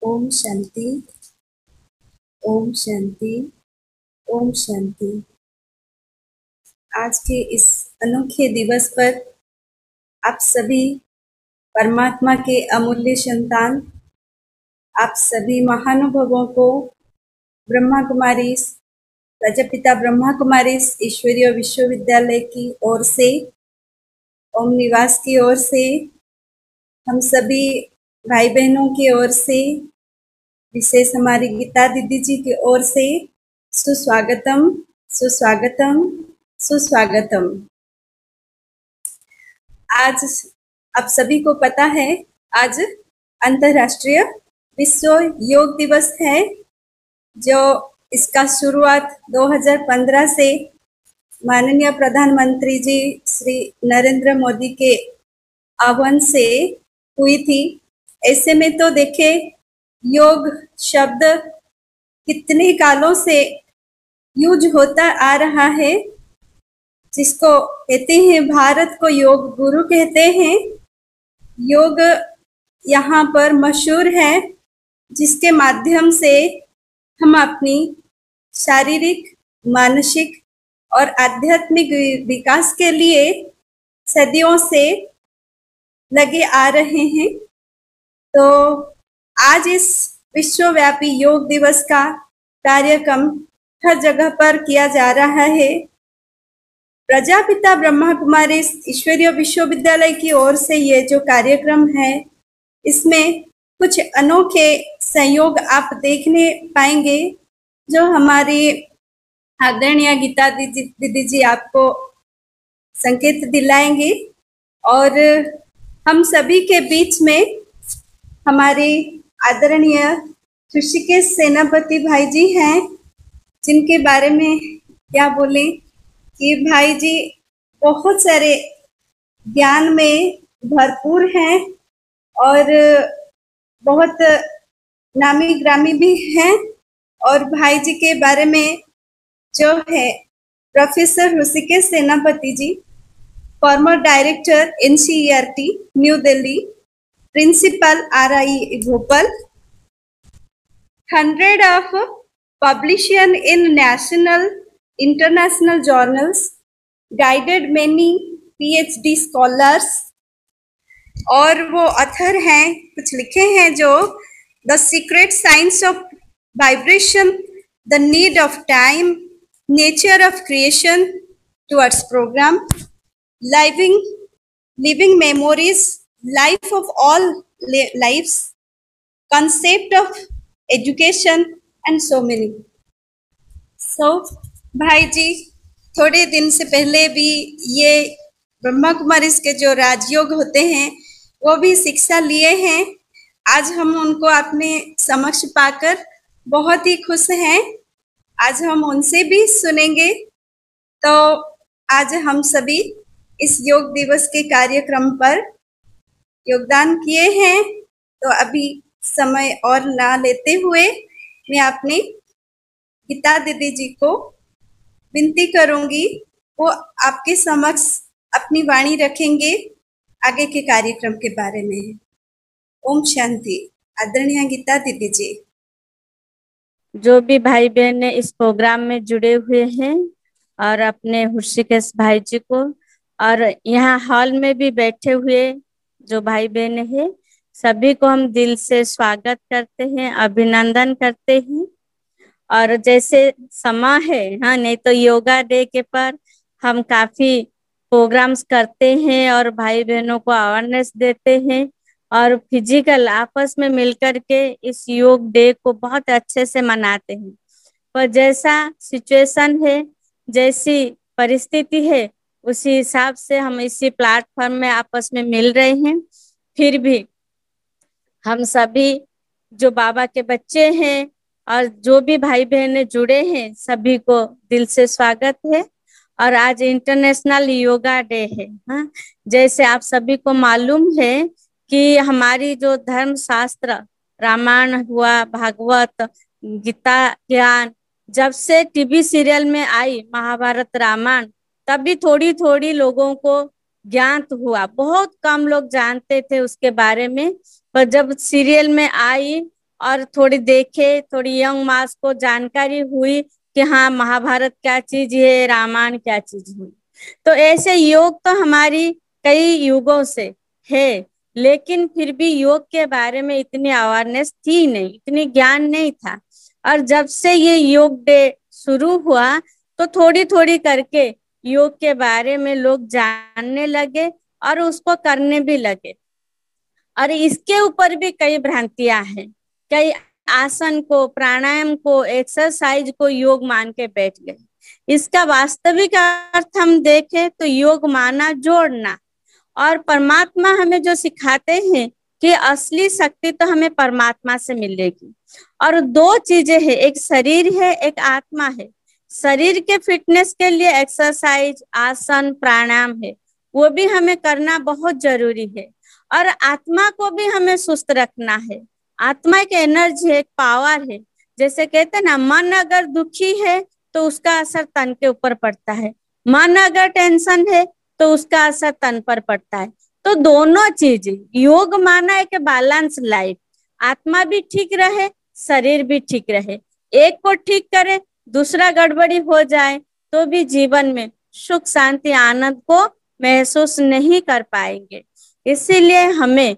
ओम शांति। ओम शांति। ओम शांति। आज के इस अनोखे दिवस पर आप सभी परमात्मा के अमूल्य संतान, आप सभी महानुभवों को ब्रह्मा कुमारी प्रजापिता ब्रह्मा कुमारी ईश्वरीय विश्वविद्यालय की ओर से, ओम निवास की ओर से, हम सभी भाई बहनों की ओर से, विशेष हमारी गीता दीदी जी की ओर से सुस्वागतम, सुस्वागतम, सुस्वागतम। आज आप सभी को पता है, आज अंतर्राष्ट्रीय विश्व योग दिवस है, जो इसका शुरुआत 2015 से माननीय प्रधानमंत्री जी श्री नरेंद्र मोदी के आह्वान से हुई थी। ऐसे में तो देखे, योग शब्द कितने कालों से यूज होता आ रहा है, जिसको कहते हैं भारत को योग गुरु कहते हैं। योग यहाँ पर मशहूर है, जिसके माध्यम से हम अपनी शारीरिक, मानसिक और आध्यात्मिक विकास के लिए सदियों से लगे आ रहे हैं। तो आज इस विश्वव्यापी योग दिवस का कार्यक्रम हर जगह पर किया जा रहा है। प्रजापिता ब्रह्मा कुमारी ईश्वरीय विश्वविद्यालय की ओर से ये जो कार्यक्रम है, इसमें कुछ अनोखे संयोग आप देखने पाएंगे, जो हमारी आदरणीय गीता दीदी जी आपको संकेत दिलाएंगे। और हम सभी के बीच में हमारे आदरणीय ऋषिकेश सेनापति भाई जी हैं, जिनके बारे में क्या बोले कि भाई जी बहुत सारे ज्ञान में भरपूर हैं और बहुत नामी ग्रामी भी हैं। और भाई जी के बारे में जो है professor Rishikesh Senapati ji, former director NCERT New Delhi, principal RI Bhopal, 100 of publication in national international journals, guided many PhD scholars, और वो ऑथर हैं, कुछ लिखे हैं जो the secret science of vibration, the need of time, nature of creation towards programme, living memories, life of all lifes, concept of education and so many. So भाई जी थोड़े दिन से पहले भी ये ब्रह्मा कुमारी के जो राजयोग होते हैं वो भी शिक्षा लिए हैं। आज हम उनको अपने समक्ष पाकर बहुत ही खुश हैं। आज हम उनसे भी सुनेंगे। तो आज हम सभी इस योग दिवस के कार्यक्रम पर योगदान किए हैं। तो अभी समय और ना लेते हुए मैं अपनी गीता दीदी जी को विनती करूंगी, वो आपके समक्ष अपनी वाणी रखेंगे आगे के कार्यक्रम के बारे में। ओम शांति। आदरणीय गीता दीदी जी। जो भी भाई बहन इस प्रोग्राम में जुड़े हुए हैं और अपने ऋषिकेश भाई जी को, और यहाँ हॉल में भी बैठे हुए जो भाई बहन है, सभी को हम दिल से स्वागत करते हैं, अभिनंदन करते हैं। और जैसे समय है, हाँ, नहीं तो योगा डे के पर हम काफी प्रोग्राम्स करते हैं और भाई बहनों को अवेयरनेस देते हैं और फिजिकल आपस में मिलकर के इस योग डे को बहुत अच्छे से मनाते हैं। पर जैसा सिचुएशन है, जैसी परिस्थिति है, उसी हिसाब से हम इसी प्लेटफॉर्म में आपस में मिल रहे हैं। फिर भी हम सभी जो बाबा के बच्चे हैं और जो भी भाई बहन जुड़े हैं, सभी को दिल से स्वागत है। और आज इंटरनेशनल योगा डे है। हाँ, जैसे आप सभी को मालूम है कि हमारी जो धर्म शास्त्र रामायण हुआ, भागवत गीता ज्ञान, जब से टीवी सीरियल में आई महाभारत रामायण, तभी थोड़ी थोड़ी लोगों को ज्ञान हुआ। बहुत कम लोग जानते थे उसके बारे में, पर जब सीरियल में आई और थोड़ी देखे, थोड़ी यंग मास को जानकारी हुई कि हाँ महाभारत क्या चीज है, रामायण क्या चीज हुई। तो ऐसे योग तो हमारी कई युगों से है, लेकिन फिर भी योग के बारे में इतनी अवेयरनेस थी नहीं, इतनी ज्ञान नहीं था। और जब से ये योग डे शुरू हुआ तो थोड़ी थोड़ी करके योग के बारे में लोग जानने लगे और उसको करने भी लगे। और इसके ऊपर भी कई भ्रांतियां हैं, कई आसन को, प्राणायाम को, एक्सरसाइज को योग मान के बैठ गए। इसका वास्तविक अर्थ हम देखें तो योग माना जोड़ना। और परमात्मा हमें जो सिखाते हैं कि असली शक्ति तो हमें परमात्मा से मिलेगी। और दो चीजें हैं, एक शरीर है, एक आत्मा है। शरीर के फिटनेस के लिए एक्सरसाइज, आसन, प्राणायाम है, वो भी हमें करना बहुत जरूरी है। और आत्मा को भी हमें सुस्त रखना है। आत्मा एक एनर्जी है, एक पावर है। जैसे कहते हैं ना, मन अगर दुखी है तो उसका असर तन के ऊपर पड़ता है, मन अगर टेंशन है तो उसका असर तन पर पड़ता है। तो दोनों चीज, योग माना एक बैलेंस लाइफ, आत्मा भी ठीक रहे, शरीर भी ठीक रहे। एक को ठीक करे, दूसरा गड़बड़ी हो जाए तो भी जीवन में सुख, शांति, आनंद को महसूस नहीं कर पाएंगे। इसीलिए हमें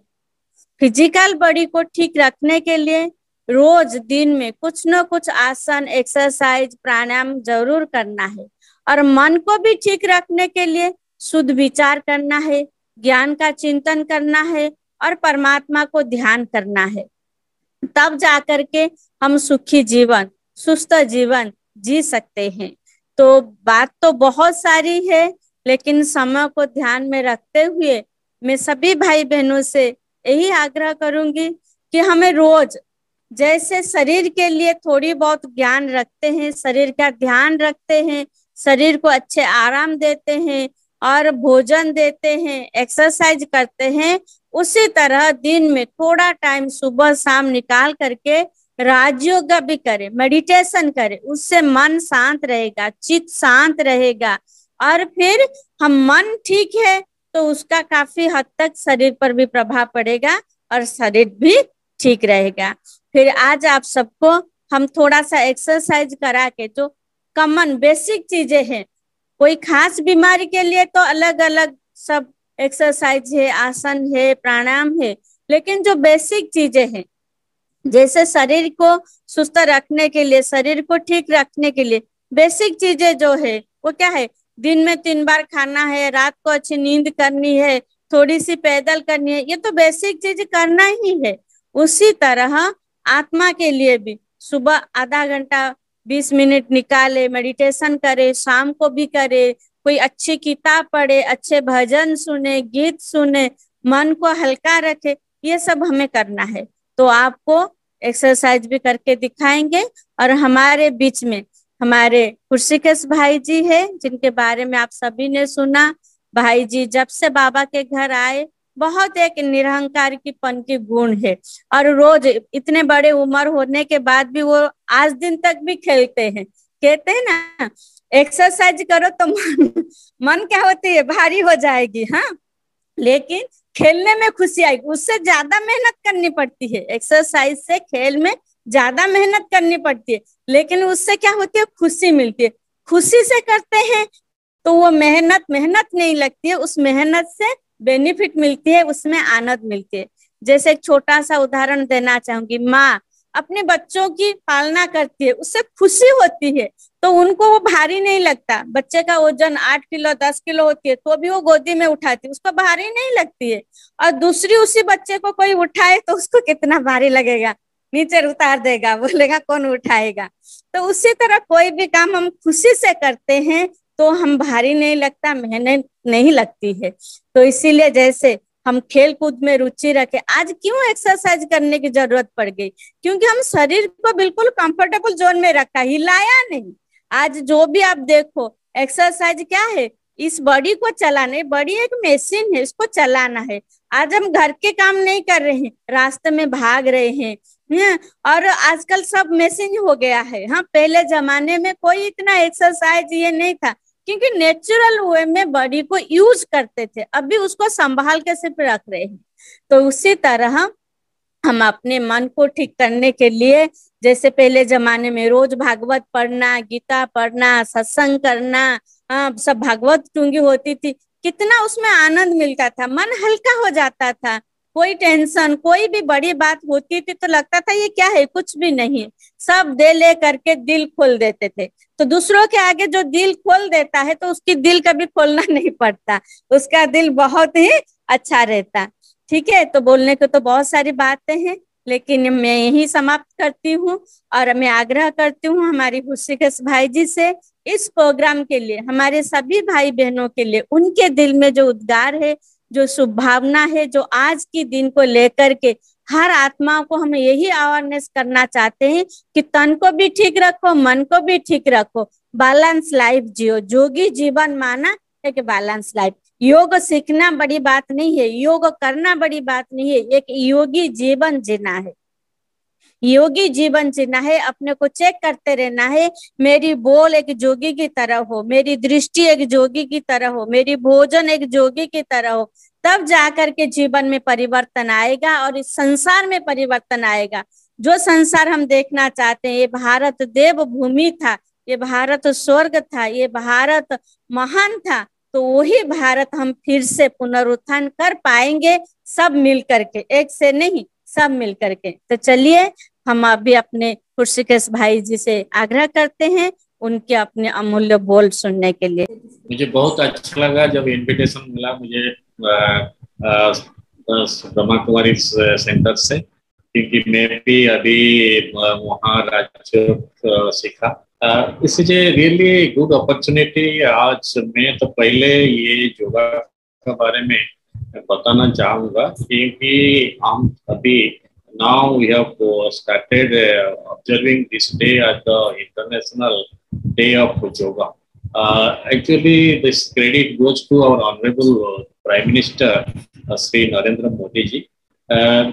फिजिकल बॉडी को ठीक रखने के लिए रोज दिन में कुछ न कुछ आसन, एक्सरसाइज, प्राणायाम जरूर करना है। और मन को भी ठीक रखने के लिए शुद्ध विचार करना है, ज्ञान का चिंतन करना है और परमात्मा को ध्यान करना है। तब जाकर के हम सुखी जीवन, सुस्त जीवन जी सकते हैं। तो बात तो बहुत सारी है, लेकिन समय को ध्यान में रखते हुए मैं सभी भाई बहनों से यही आग्रह करूंगी कि हमें रोज जैसे शरीर के लिए थोड़ी बहुत ज्ञान रखते हैं, शरीर का ध्यान रखते हैं, शरीर को अच्छे आराम देते हैं और भोजन देते हैं, एक्सरसाइज करते हैं, उसी तरह दिन में थोड़ा टाइम सुबह शाम निकाल करके राजयोग भी करें, मेडिटेशन करें। उससे मन शांत रहेगा, चित्त शांत रहेगा। और फिर हम मन ठीक है तो उसका काफी हद तक शरीर पर भी प्रभाव पड़ेगा और शरीर भी ठीक रहेगा। फिर आज आप सबको हम थोड़ा सा एक्सरसाइज करा के, जो कॉमन बेसिक चीजें हैं, कोई खास बीमारी के लिए तो अलग अलग सब एक्सरसाइज है, आसन है, प्राणायाम है, लेकिन जो बेसिक चीजें हैं, जैसे शरीर को सुस्त रखने के लिए, शरीर को ठीक रखने के लिए बेसिक चीजें जो है वो क्या है, दिन में 3 बार खाना है, रात को अच्छी नींद करनी है, थोड़ी सी पैदल करनी है, ये तो बेसिक चीज करना ही है। उसी तरह आत्मा के लिए भी सुबह आधा घंटा 20 मिनट निकाले, मेडिटेशन करे, शाम को भी करे, कोई अच्छी किताब पढ़े, अच्छे भजन सुने, गीत सुने, मन को हल्का रखे, ये सब हमें करना है। तो आपको एक्सरसाइज भी करके दिखाएंगे। और हमारे बीच में हमारे ऋषिकेश भाई जी है, जिनके बारे में आप सभी ने सुना। भाई जी जब से बाबा के घर आए, बहुत एक निरहंकार की पन की गुण है। और रोज इतने बड़े उम्र होने के बाद भी वो आज दिन तक भी खेलते हैं। कहते हैं ना, एक्सरसाइज करो तो मन क्या होती है, भारी हो जाएगी, हाँ, लेकिन खेलने में खुशी आएगी। उससे ज्यादा मेहनत करनी पड़ती है, एक्सरसाइज से, खेल में ज्यादा मेहनत करनी पड़ती है, लेकिन उससे क्या होती है, खुशी मिलती है। खुशी से करते हैं तो वो मेहनत नहीं लगती है, उस मेहनत से बेनिफिट मिलती है, उसमें आनंद मिलती है। जैसे एक छोटा सा उदाहरण देना चाहूंगी, माँ अपने बच्चों की पालना करती है, उससे खुशी होती है, तो उनको वो भारी नहीं लगता। बच्चे का वजन 8 किलो 10 किलो होती है तो भी वो गोदी में उठाती है, उसको भारी नहीं लगती है। और दूसरी उसी बच्चे को कोई उठाए तो उसको कितना भारी लगेगा, नीचे उतार देगा, बोलेगा कौन उठाएगा। तो उसी तरह कोई भी काम हम खुशी से करते हैं तो हम भारी नहीं लगता, मेहनत नहीं लगती है। तो इसीलिए जैसे हम खेल कूद में रुचि रखें। आज क्यों एक्सरसाइज करने की जरूरत पड़ गई, क्योंकि हम शरीर को बिल्कुल कंफर्टेबल जोन में रखा, हिलाया नहीं। आज जो भी आप देखो, एक्सरसाइज क्या है, इस बॉडी को चलाना, बॉडी एक मशीन है, इसको चलाना है। आज हम घर के काम नहीं कर रहे हैं, रास्ते में भाग रहे हैं, और आजकल सब मशीन हो गया है। हाँ, पहले जमाने में कोई इतना एक्सरसाइज ये नहीं था, क्योंकि नेचुरल वे में बॉडी को यूज करते थे, अभी उसको संभाल के सिर्फ रख रहे हैं। तो उसी तरह हम अपने मन को ठीक करने के लिए, जैसे पहले जमाने में रोज भागवत पढ़ना, गीता पढ़ना, सत्संग करना, सब भागवत टूंगी होती थी, कितना उसमें आनंद मिलता था, मन हल्का हो जाता था। कोई टेंशन, कोई भी बड़ी बात होती थी तो लगता था ये क्या है, कुछ भी नहीं, सब दे ले करके दिल खोल देते थे। तो दूसरों के आगे जो दिल खोल देता है तो उसकी दिल कभी खोलना नहीं पड़ता, उसका दिल बहुत ही अच्छा रहता। ठीक है, तो बोलने को तो बहुत सारी बातें हैं, लेकिन मैं यही समाप्त करती हूँ। और मैं आग्रह करती हूँ हमारी ऋषिकेश भाई जी से, इस प्रोग्राम के लिए, हमारे सभी भाई बहनों के लिए, उनके दिल में जो उद्गार है, जो शुभ भावना है, जो आज की दिन को लेकर के हर आत्मा को हम यही अवेयरनेस करना चाहते हैं कि तन को भी ठीक रखो, मन को भी ठीक रखो, बैलेंस लाइफ जियो। जोगी जीवन माना है कि बैलेंस लाइफ। योग सीखना बड़ी बात नहीं है, योग करना बड़ी बात नहीं है, एक योगी जीवन जीना है। योगी जीवन जीना है, अपने को चेक करते रहना है, मेरी बोल एक जोगी की तरह हो, मेरी दृष्टि एक जोगी की तरह हो, मेरी भोजन एक जोगी की तरह हो, तब जाकर के जीवन में परिवर्तन आएगा और इस संसार में परिवर्तन आएगा। जो संसार हम देखना चाहते हैं, ये भारत देव भूमि था, ये भारत स्वर्ग था, ये भारत महान था, तो वही भारत हम फिर से पुनरुत्थान कर पाएंगे, सब मिल करके, एक से नहीं, सब मिल करके। तो चलिए हम अभी अपने ऋषिकेश भाई जी से आग्रह करते हैं उनके अपने अमूल्य बोल सुनने के लिए। मुझे बहुत अच्छा लगा जब इनविटेशन मिला मुझे ब्रह्मा कुमारी सेंटर से, क्योंकि मैं भी अभी वहाँ राज्य सीखा। इसलिए रियली गुड अपॉर्चुनिटी। आज मैं तो पहले ये योगा के बारे में बताना चाहूँगा, क्योंकि हम अभी now we have started observing this day as the International Day of Yoga. Actually, this credit goes to our Honorable Prime Minister, Sri Narendra Modi ji,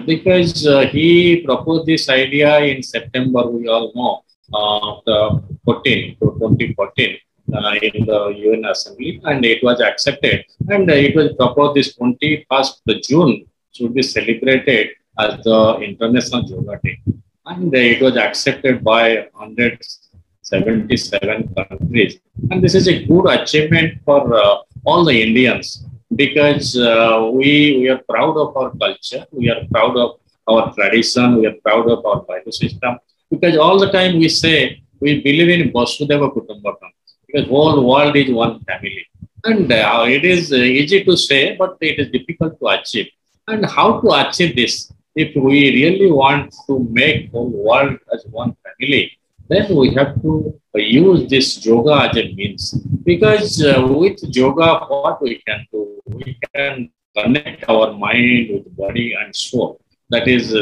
because he proposed this idea in September, we all know, 2014 in the UN Assembly, and it was accepted, and it was proposed this 21st June should be celebrated as the International Yoga Day, and it was accepted by 177 countries. And this is a good achievement for all the Indians, because we are proud of our culture, we are proud of our tradition, we are proud of our value system, because all the time we say we believe in Vasudhaiva Kutumbakam, because whole world is one family. And it is easy to say, but it is difficult to achieve. And how to achieve this? If we really want to make whole world as one family, then we have to use this yoga as a means. Because with yoga, what we can do, we can connect our mind with body and soul. That is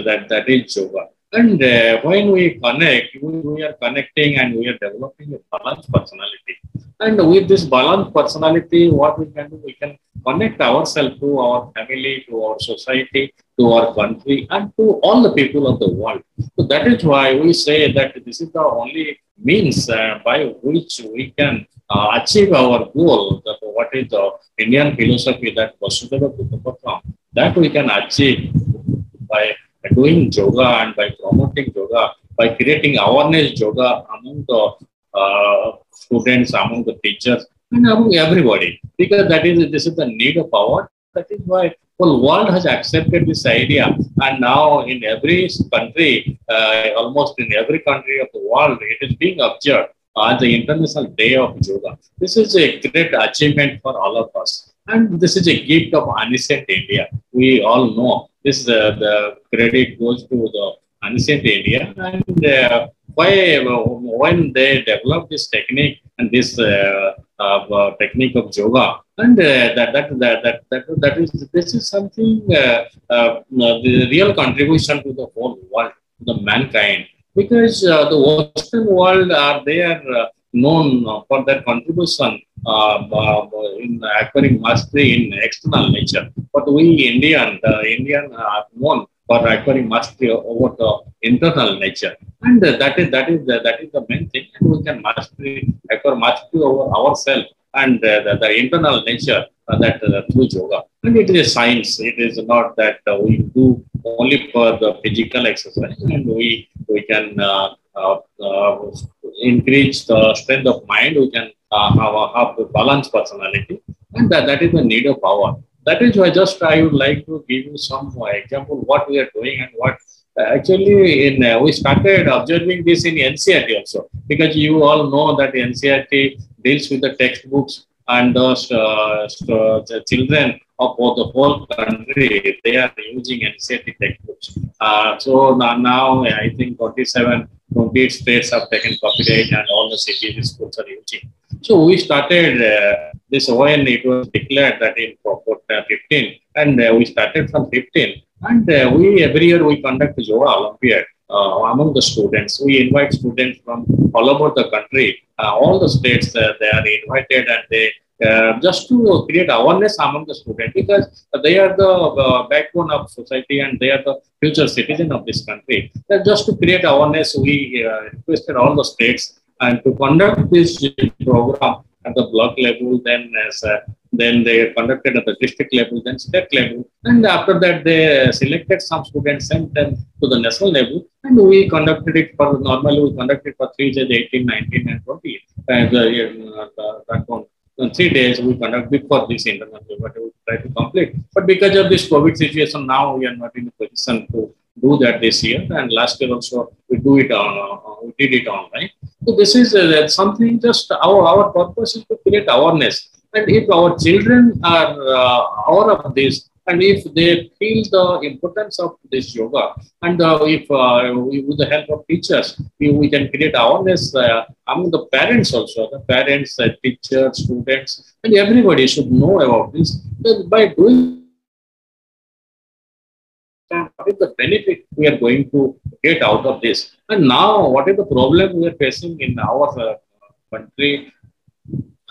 yoga. And when we connect, we are connecting and we are developing a balanced personality. And with this balanced personality, what we can do, we can connect ourselves to our family, to our society, to our country, and to all the people of the world. So that is why we say that this is the only means by which we can achieve our goal. That what is the Indian philosophy, that Vasudhaiva Kutumbakam, that we can achieve by doing yoga and by promoting yoga, by creating awareness yoga among the students, among the teachers, and among everybody, because this is the need of our. That is why the world has accepted this idea, and now in every country, almost in every country of the world, it is being observed as the International Day of Yoga. This is a great achievement for all of us, and this is a gift of ancient India. We all know this. The credit goes to the ancient India, and when they developed this technique and this technique of yoga, and this is something the real contribution to the whole world, to the mankind, because the Western world are there known for their contribution in acquiring mastery in external nature, but we Indian are known for acquiring mastery over the internal nature, and that is the main thing. And we can acquire mastery over ourselves and the internal nature through yoga. And it is a science. It is not that we do only for the physical exercise, and we can increase the strength of mind. We can have a balanced personality, and that is the need of power. That is why just I would like to give you some example what we are doing and what actually in we started observing this in NCERT also, because you all know that NCERT deals with the textbooks, and the children of the whole country, they are using NCERT textbooks. So now I think 28 states have taken copyright, and all the CBSE schools are using. So we started this when it was declared that in 15, and we started from 15. And we every year we conduct yoga Olympiad among the students. We invite students from all over the country, all the states. They are invited, and they just to create awareness among the students, because they are the backbone of society and they are the future citizen of this country. Just to create awareness, we requested all the states and to conduct this program at the block level, then they conducted at the district level, then state level, and after that they selected some students, sent them to the national level, and we conducted it for normally we conducted for 3 days, 18, 19, and 20. And that one. 3 days we conduct before this internal, but we try to complete. But because of this COVID situation, now we are not in a position to do that this year. And last year also we did it online. So this is something. Just our purpose is to create awareness. And if our children are aware of this, and if they feel the importance of this yoga, and if with the help of teachers, we can create awareness among the parents also. The parents, teachers, students, and everybody should know about this. By doing what is the benefit we are going to get out of this? And now, what is the problem we are facing in our country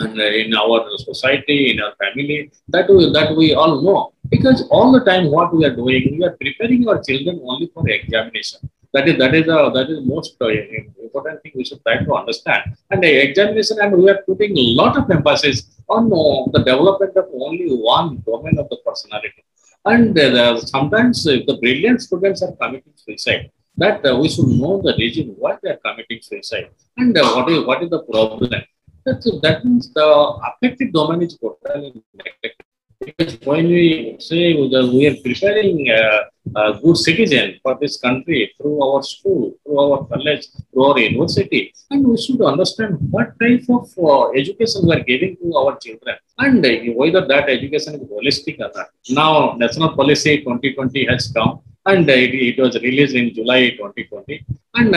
and in our society, in our family? That we all know. Because all the time, what we are doing, we are preparing our children only for examination. That is the most important thing we should try to understand. And the examination, and we are putting a lot of emphasis on the development of only one domain of the personality. And sometimes the brilliant students are committing suicide. That we should know the reason why they are committing suicide, and what is the problem. That means the affected domain is totally neglected. Because when we say we are preparing a good citizen for this country through our school, through our college, through our university, and we should understand what type of education we are giving to our children, and whether that education is holistic or not. Now, National Policy 2020 has come, and it was released in July 2020. And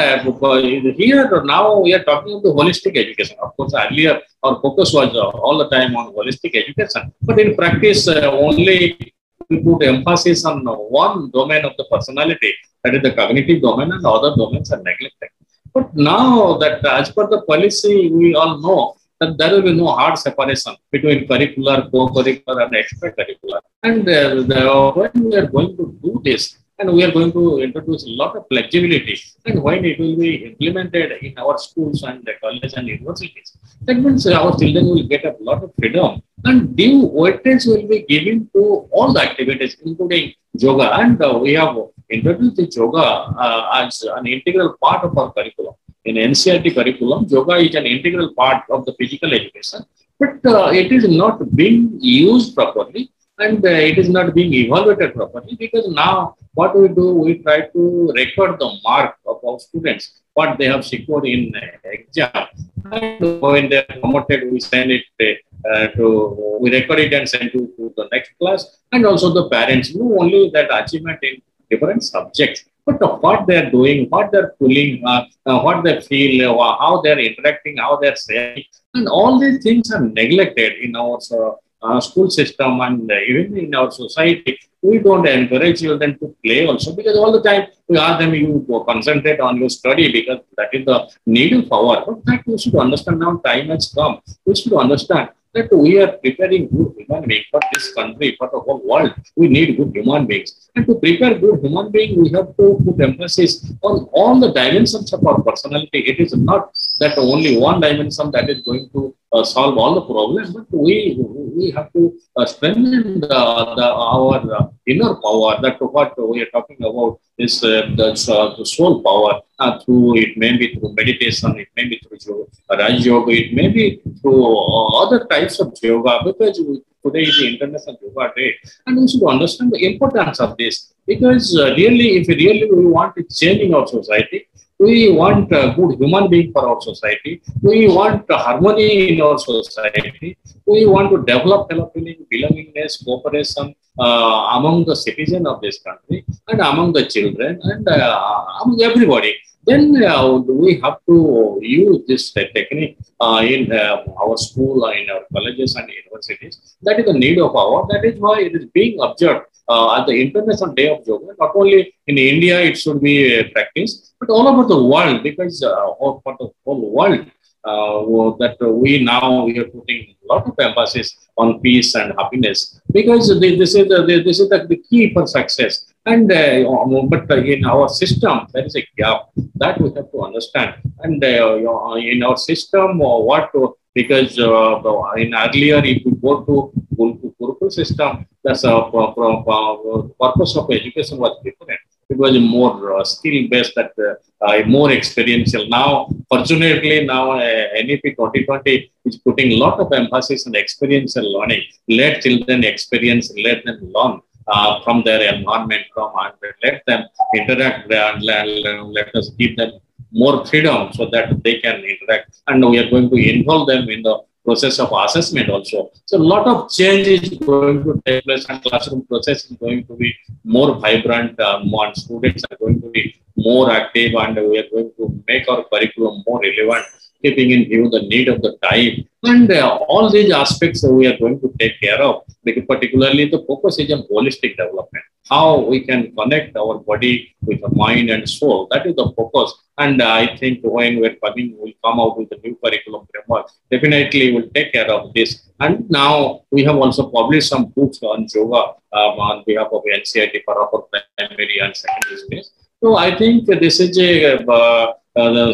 here now we are talking about the holistic education. Of course, earlier our focus was all the time on holistic education, but in practice only we put emphasis on one domain of the personality, that is the cognitive domain, and other domains are neglected. But now that as per the policy, we all know that there will be no hard separation between curricular, co-curricular, and extracurricular. And when we are going to do this, and we are going to introduce a lot of flexibility, and when it will be implemented in our schools and colleges and universities, that means our children will get a lot of freedom, and due weightage will be given to all the activities, including yoga. And we have introduced the yoga as an integral part of our curriculum. In NCERT curriculum, yoga is an integral part of the physical education, but it is not being used properly, and it is not being evaluated properly, because now what we do, we try to record the mark of our students, what they have secured in exam. And when they are promoted, we send it we record it and send it to the next class. And also the parents know only that achievement in different subjects, but what they are doing, what they are pulling, what they feel, how they are interacting, how they are saying, and all these things are neglected in our school system, and even in our society. We don't encourage children to play also, because all the time we ask them, you concentrate on your study, because that is the need of power. But that we should understand now, time has come. We should understand that we are preparing good human beings for this country, for the whole world. We need good human beings. And to prepare good human beings, we have to put emphasis on all the dimensions of our personality. It is not that only one dimension that is going to solve all the problems, but we have to strengthen our inner power. That what we are talking about is the soul power. Through it may be through meditation, it may be through Raj Yoga, it may be through other types of yoga, because today is the International Yoga Day, and we should understand the importance of this, because really, if we want to change in our society, we want a good human being for our society. We want harmony in our society. We want to develop feeling, belongingness, cooperation among the citizens of this country and among the children and among everybody. Then we have to use this technique in our school, in our colleges and universities. That is the need of our. That is why it is being observed at the International Day of Yoga. Not only in India, it should be practiced, but all over the world, because for the whole world, that we are putting a lot of emphasis on peace and happiness, because this is the key for success. And but in our system, there is a gap that we have to understand. And in our system, because in earlier, if you go to Gurukul system, that's purpose of education was different. It was more skill based, that more experiential. Now, fortunately, now NEP 2020 is putting a lot of emphasis on experiential learning. Let children experience, let them learn from their environment, let them interact, and let us give them more freedom so that they can interact. And we are going to involve them in the process of assessment also. So a lot of change is going to take place, and classroom process is going to be more vibrant, more students are going to be more active, and we are going to make our curriculum more relevant, keeping in view the need of the time. And all these aspects we are going to take care of, because particularly the focus is on holistic development. How we can connect our body with the mind and soul. That is the focus. And I think when we'll come out with the new curriculum framework, definitely we'll take care of this. And now we have also published some books on yoga on behalf of NCIT for upper primary and secondary schools. So I think this is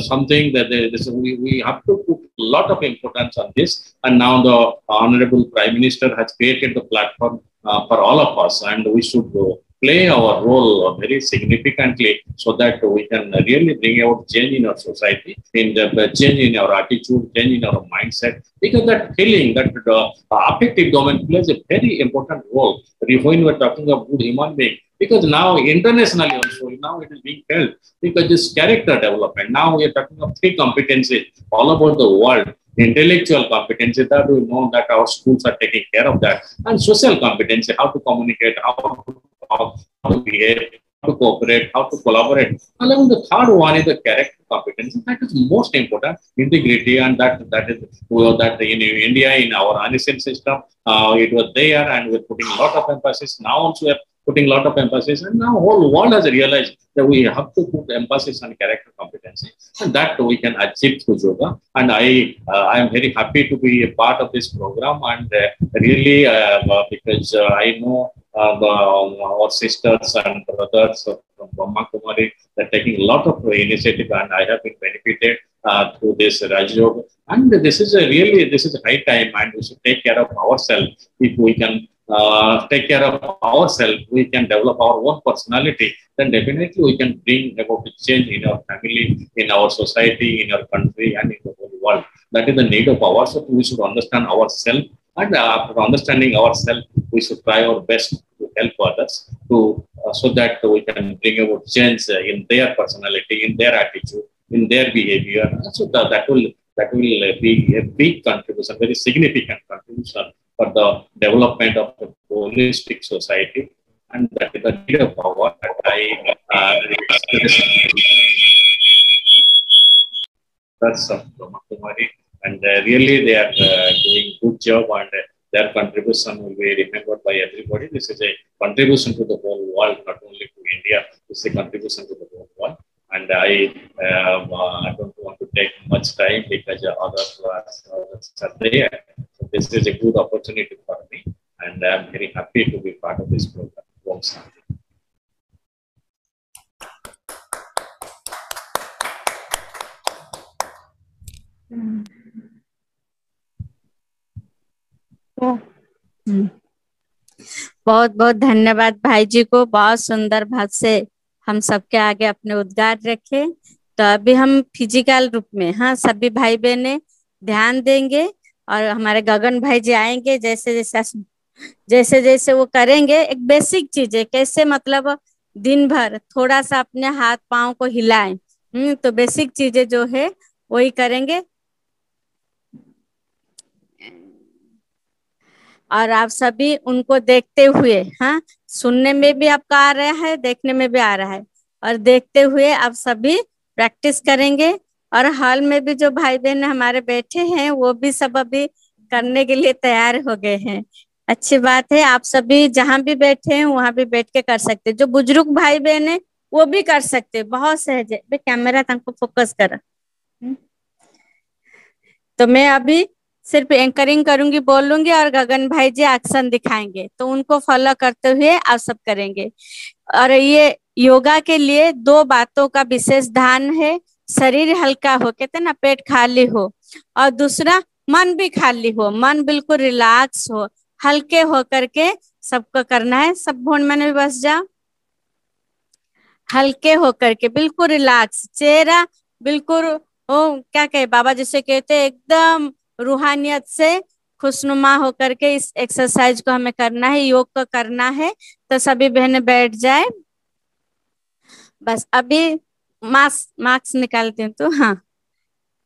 something that we have to put a lot of importance on this. And now the Honorable Prime Minister has created the platform for all of us, and we should play our role very significantly, so that we can really bring out change in our society, in the change in our attitude, change in our mindset, because that feeling, that affective domain plays a very important role when we're talking of good human being. Because now internationally also, now it is being felt, because this character development, now we are talking of 3 competencies all over the world. Intellectual competency, that we know that our schools are taking care of that, and social competency, how to communicate, how to talk, how to behave, how to cooperate, how to collaborate. Along the third one is the character competency. That is most important, integrity, and that is that in India, in our ancient system, it was there, and we're putting a lot of emphasis. Now also we're putting a lot of emphasis, and now whole world has realized that we have to put emphasis on character competency, and that we can achieve through yoga. And I am very happy to be a part of this program, and really because I know our sisters and brothers from Brahma Kumari, they're taking a lot of initiative, and I have been benefited through this Raj Yoga. And this is a high time, and we should take care of ourselves. If we can take care of ourselves, we can develop our own personality, then definitely we can bring about a change in our family, in our society, in our country, and in the whole world. That is the need of ours. So we should understand ourselves, and after understanding ourselves, we should try our best to help others, to so that we can bring about change in their personality, in their attitude, in their behavior. So that will be a big contribution, very significant contribution for the development of a holistic society, and that is the need of power that I that's Brahma Kumari, and really they are doing good job, and their contribution will be remembered by everybody. This is a contribution to the whole world, not only to India. This is a contribution to the whole world. And I don't want to take much time, because others are there. So this is a good opportunity for me, and I'm very happy to be part of this program. बहुत बहुत धन्यवाद भाई जी को, बहुत सुंदर भाव से हम सबके आगे अपने उद्गार रखे। तो अभी हम फिजिकल रूप में, हाँ, सभी भाई बहने ध्यान देंगे और हमारे गगन भाई जी आएंगे, जैसे जैसे वो करेंगे। एक बेसिक चीज है, कैसे मतलब दिन भर थोड़ा सा अपने हाथ पांव को हिलाएं। तो बेसिक चीजें जो है वही करेंगे। और आप सभी उनको देखते हुए, हाँ, सुनने में भी आपका आ रहा है, देखने में भी आ रहा है, और देखते हुए आप सभी प्रैक्टिस करेंगे। और हॉल में भी जो भाई बहन हमारे बैठे हैं वो भी सब अभी करने के लिए तैयार हो गए हैं। अच्छी बात है, आप सभी जहां भी बैठे हैं वहां भी बैठ के कर सकते हैं। जो बुजुर्ग भाई बहन है वो भी कर सकते हैं, बहुत सहज है। कैमरा तक फोकस कर। तो मैं अभी सिर्फ एंकरिंग करूंगी, बोलूंगी, और गगन भाई जी एक्शन दिखाएंगे, तो उनको फॉलो करते हुए आप सब करेंगे। और ये योगा के लिए 2 बातों का विशेष ध्यान है। शरीर हल्का हो, कहते हैं ना, पेट खाली हो, और दूसरा मन भी खाली हो, मन बिल्कुल रिलैक्स हो, हल्के हो करके सबको करना है। सब भोन में भी बस जाओ, हल्के होकर के बिल्कुल रिलैक्स, चेहरा बिल्कुल ओ क्या कहे बाबा जिसे कहते हैं, एकदम रूहानियत से खुशनुमा होकर के इस एक्सरसाइज को हमें करना है, योग को करना है। तो सभी बहनें बैठ जाए। बस अभी मास्क निकालती हूँ तो, हाँ,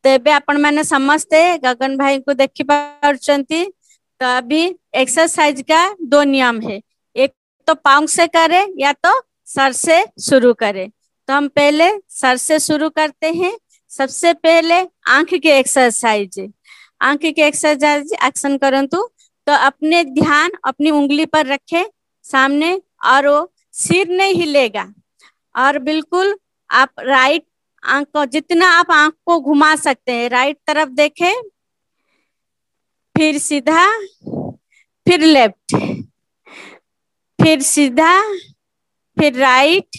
तो एबे आपण मैंने समझते गगन भाई को देखी पार्चंती। तो अभी एक्सरसाइज का 2 नियम है, एक तो पांव से करे या तो सर से शुरू करे। तो हम पहले सर से शुरू करते हैं। सबसे पहले आंख की एक्सरसाइज, आंख की एक्सरसाइज एक्शन करो तो अपने ध्यान अपनी उंगली पर रखे सामने, और वो सिर नहीं हिलेगा, और बिल्कुल आप राइट आंख को, जितना आप आंख को घुमा सकते हैं, राइट तरफ देखें, फिर सीधा, फिर लेफ्ट, फिर सीधा, फिर राइट,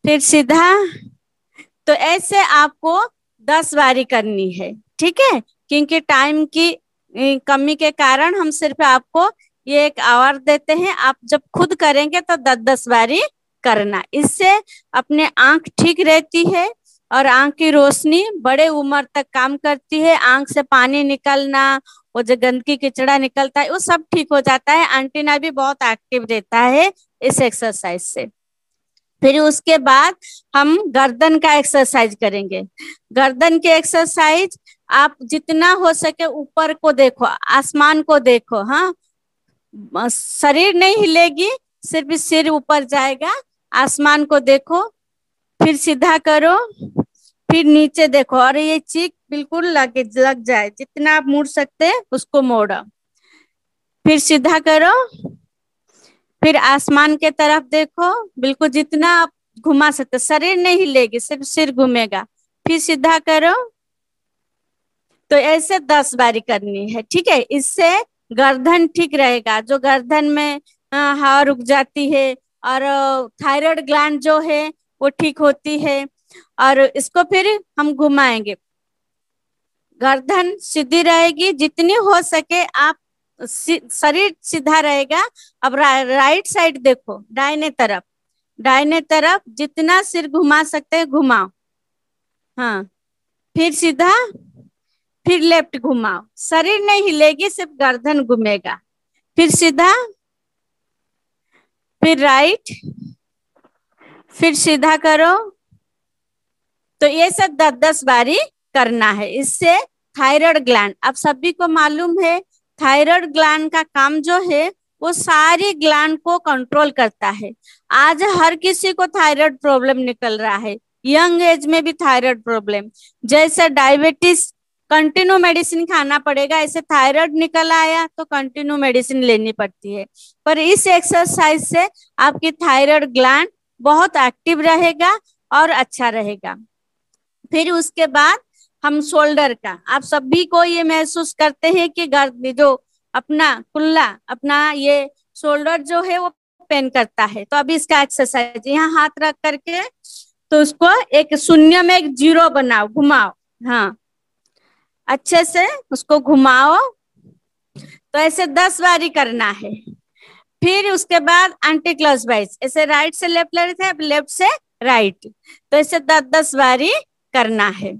फिर सीधा। तो ऐसे आपको 10 बारी करनी है, ठीक है। क्योंकि टाइम की कमी के कारण हम सिर्फ आपको ये 1 आवर देते हैं। आप जब खुद करेंगे तो 10-10 बारी करना। इससे अपने आंख ठीक रहती है, और आंख की रोशनी बड़े उम्र तक काम करती है। आंख से पानी निकलना, वो जो गंदगी कीचड़ा निकलता है, वो सब ठीक हो जाता है। एंटीना भी बहुत एक्टिव रहता है इस एक्सरसाइज से। फिर उसके बाद हम गर्दन का एक्सरसाइज करेंगे। गर्दन की एक्सरसाइज आप जितना हो सके ऊपर को देखो, आसमान को देखो, हाँ, शरीर नहीं हिलेगी, सिर्फ सिर ऊपर जाएगा। आसमान को देखो, फिर सीधा करो, फिर नीचे देखो, और ये चीक बिल्कुल लग जाए, जितना आप मुड़ सकते हैं उसको मोड़ो। फिर सीधा करो, फिर आसमान के तरफ देखो, बिल्कुल जितना आप घुमा सकते, शरीर नहीं हिलेगी, सिर्फ सिर घूमेगा। फिर सीधा करो। तो ऐसे 10 बारी करनी है, ठीक है। इससे गर्दन ठीक रहेगा। जो गर्दन में हवा रुक जाती है, और थायराइड ग्लैंड जो है वो ठीक होती है। और इसको फिर हम घुमाएंगे, गर्दन सीधी रहेगी, जितनी हो सके आप शरीर सीधा रहेगा। अब राइट साइड देखो, दाहिने तरफ, दाहिने तरफ जितना सिर घुमा सकते हैं घुमाओ, हाँ, फिर सीधा, फिर लेफ्ट घुमाओ, शरीर नहीं हिलेगी, सिर्फ गर्दन घूमेगा। फिर सीधा, फिर राइट, फिर सीधा करो। तो ये सब 10-10 बारी करना है। इससे थायराइड ग्लैंड, आप सभी को मालूम है, थायराइड ग्लैंड का काम जो है वो सारी ग्लैंड को कंट्रोल करता है। आज हर किसी को थायराइड प्रॉब्लम निकल रहा है, यंग एज में भी थायराइड प्रॉब्लम। जैसे डायबिटीज कंटिन्यू मेडिसिन खाना पड़ेगा, ऐसे थायराइड निकल आया तो कंटिन्यू मेडिसिन लेनी पड़ती है। पर इस एक्सरसाइज से आपकी थायराइड ग्लैंड बहुत एक्टिव रहेगा और अच्छा रहेगा। फिर उसके बाद हम शोल्डर का, आप सभी को ये महसूस करते हैं कि गर्दन जो अपना कुल्ला, अपना ये शोल्डर जो है वो पेन करता है। तो अभी इसका एक्सरसाइज, यहाँ हाथ रख करके तो उसको एक शून्य में एक 0 बनाओ, घुमाओ, हाँ, अच्छे से उसको घुमाओ। तो ऐसे 10 बारी करना है। फिर उसके बाद एंटी क्लॉकवाइज, ऐसे राइट से लेफ्ट ले रहे थे, अब लेफ्ट से राइट, तो ऐसे 10-10 बारी करना है।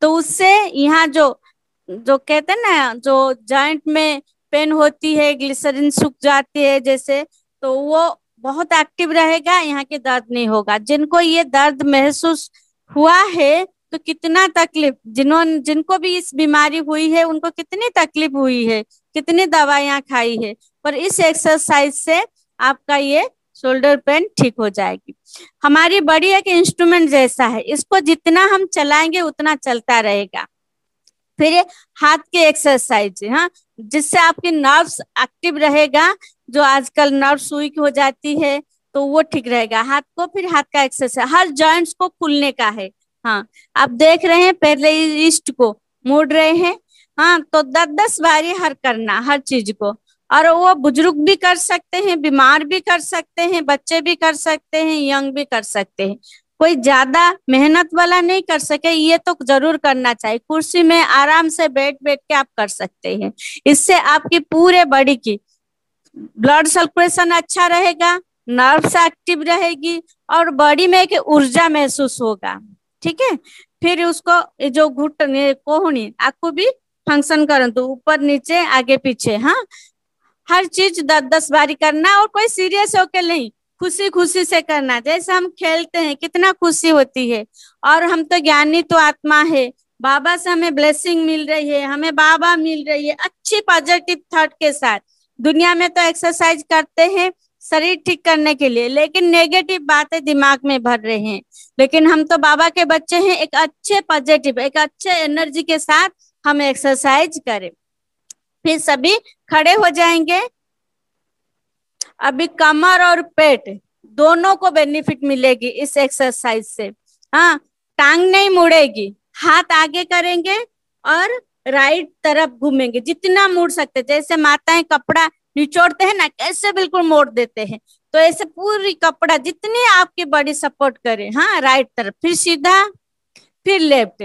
तो उससे यहाँ जो जो कहते हैं ना, जो जॉइंट में पेन होती है, ग्लिसरीन सूख जाती है जैसे, तो वो बहुत एक्टिव रहेगा, यहाँ के दर्द नहीं होगा। जिनको ये दर्द महसूस हुआ है तो कितना तकलीफ, जिनको भी इस बीमारी हुई है उनको कितनी तकलीफ हुई है, कितनी दवाइयां खाई है, पर इस एक्सरसाइज से आपका ये शोल्डर पेन ठीक हो जाएगी। हमारी बॉडी एक इंस्ट्रूमेंट जैसा है, इसको जितना हम चलाएंगे उतना चलता रहेगा। फिर ये हाथ के एक्सरसाइज, हाँ, जिससे आपकी नर्व्स एक्टिव रहेगा, जो आजकल नर्व्स वीक हो जाती है तो वो ठीक रहेगा हाथ को। फिर हाथ का एक्सरसाइज, हर जॉइंट्स को खुलने का है। हाँ, आप देख रहे हैं पहले रिस्ट को मोड़ रहे हैं, हाँ, तो 10-10 बारी हर करना हर चीज को। और वो बुजुर्ग भी कर सकते हैं, बीमार भी कर सकते हैं, बच्चे भी कर सकते हैं, यंग भी कर सकते हैं। कोई ज्यादा मेहनत वाला नहीं कर सके ये तो जरूर करना चाहिए। कुर्सी में आराम से बैठ बैठ के आप कर सकते हैं। इससे आपकी पूरे बॉडी की ब्लड सर्कुलेशन अच्छा रहेगा, नर्व्स एक्टिव रहेगी और बॉडी में एक ऊर्जा महसूस होगा। ठीक है, फिर उसको जो घुटने कोहनी आपको भी फंक्शन करन, तो ऊपर नीचे आगे पीछे, हाँ, हर चीज 10-10 बारी करना। और कोई सीरियस होके नहीं, खुशी खुशी से करना। जैसे हम खेलते हैं कितना खुशी होती है, और हम तो ज्ञानी तो आत्मा है, बाबा से हमें ब्लेसिंग मिल रही है, हमें बाबा मिल रही है अच्छी पॉजिटिव थॉट के साथ। दुनिया में तो एक्सरसाइज करते हैं शरीर ठीक करने के लिए, लेकिन नेगेटिव बातें दिमाग में भर रहे हैं। लेकिन हम तो बाबा के बच्चे हैं, एक अच्छे पॉजिटिव, एक अच्छे एनर्जी के साथ हम एक्सरसाइज करें। फिर सभी खड़े हो जाएंगे। अभी कमर और पेट दोनों को बेनिफिट मिलेगी इस एक्सरसाइज से। हाँ, टांग नहीं मुड़ेगी, हाथ आगे करेंगे और राइट तरफ घूमेंगे जितना मुड़ सकते। जैसे माताएं कपड़ा निचोड़ते हैं ना, कैसे बिल्कुल मोड़ देते हैं, तो ऐसे पूरी कपड़ा जितनी आपकी बॉडी सपोर्ट करे, हाँ, राइट तरफ, फिर सीधा, फिर लेफ्ट,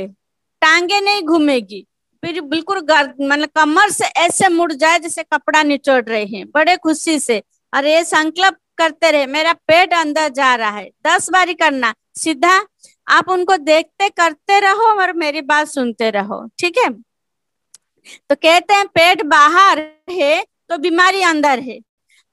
टांगे नहीं घूमेगी, फिर बिल्कुल मतलब कमर से ऐसे मुड़ जाए जैसे कपड़ा निचोड़ रहे हैं बड़े खुशी से। और ये संकल्प करते रहे, मेरा पेट अंदर जा रहा है। 10 बारी करना सीधा, आप उनको देखते करते रहो और मेरी बात सुनते रहो। ठीक है, तो कहते हैं पेट बाहर है तो बीमारी अंदर है,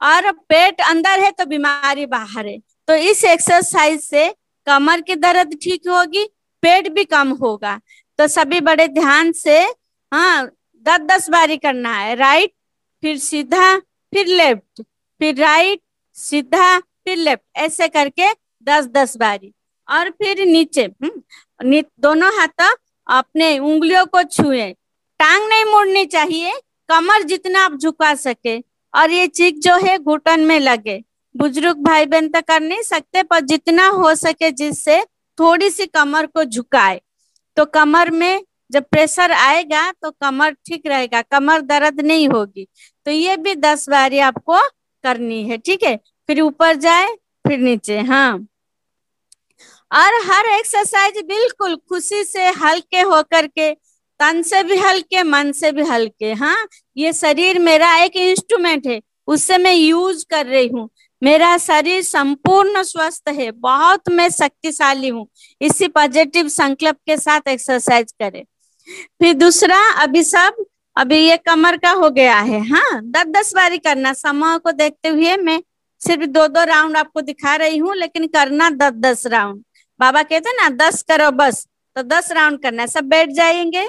और पेट अंदर है तो बीमारी बाहर है। तो इस एक्सरसाइज से कमर की दर्द ठीक होगी, पेट भी कम होगा। तो सभी बड़े ध्यान से, हाँ, 10-10 बारी करना है। राइट, फिर सीधा, फिर लेफ्ट, फिर राइट, सीधा, फिर लेफ्ट, ऐसे करके 10-10 बारी। और फिर नीचे दोनों हाथ अपने उंगलियों को छुए, टांग नहीं मोड़नी चाहिए, कमर जितना आप झुका सके। और ये चीज जो है घुटन में लगे। बुजुर्ग भाई बहन तो कर नहीं सकते, पर जितना हो सके जिससे थोड़ी सी कमर को झुकाए, तो कमर में जब प्रेशर आएगा तो कमर ठीक रहेगा, कमर दर्द नहीं होगी। तो ये भी 10 बारी आपको करनी है। ठीक है, फिर ऊपर जाए, फिर नीचे, हाँ। और हर एक्सरसाइज बिल्कुल खुशी से, हल्के होकर के, तन से भी हल्के, मन से भी हल्के। हाँ, ये शरीर मेरा एक इंस्ट्रूमेंट है, उससे मैं यूज कर रही हूँ। मेरा शरीर संपूर्ण स्वस्थ है, बहुत मैं शक्तिशाली हूँ। इसी पॉजिटिव संकल्प के साथ एक्सरसाइज करें। फिर दूसरा, अभी ये कमर का हो गया है। हाँ, 10-10 बारी करना। समय को देखते हुए मैं सिर्फ 2-2 राउंड आपको दिखा रही हूँ, लेकिन करना 10-10 राउंड। बाबा कहते हैं ना 10 करो बस, तो 10 राउंड करना है। सब बैठ जाएंगे